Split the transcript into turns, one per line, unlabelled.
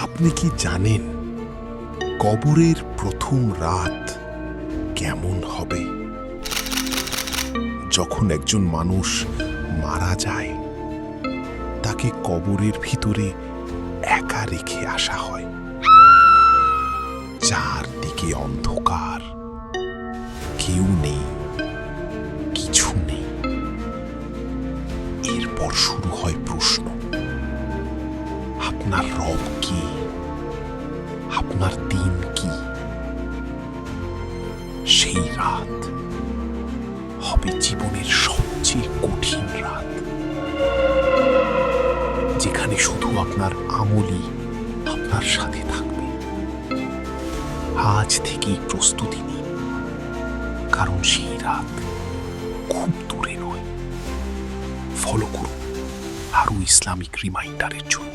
আপনি কি জানেন কবরের প্রথম রাত কেমন হবে? যখন একজন মানুষ মারা যায়, তাকে কবরের ভিতরে একা রেখে আসা হয়। চারদিকে অন্ধকার, কেউ নেই, কিছু নেই। এরপর শুরু হয় প্রশ্ন, আপনার রব কি? আপনার দিন কি? সেই রাত হবে জীবনের সবচেয়ে কঠিন রাত, যেখানে শুধু আপনার আমলই আপনার সাথে থাকবে। আজ থেকেই প্রস্তুতি নিন, কারণ সেই রাত খুব দূরে নয়। ফলো করুন আরো ইসলামিক রিমাইন্ডারের জন্য।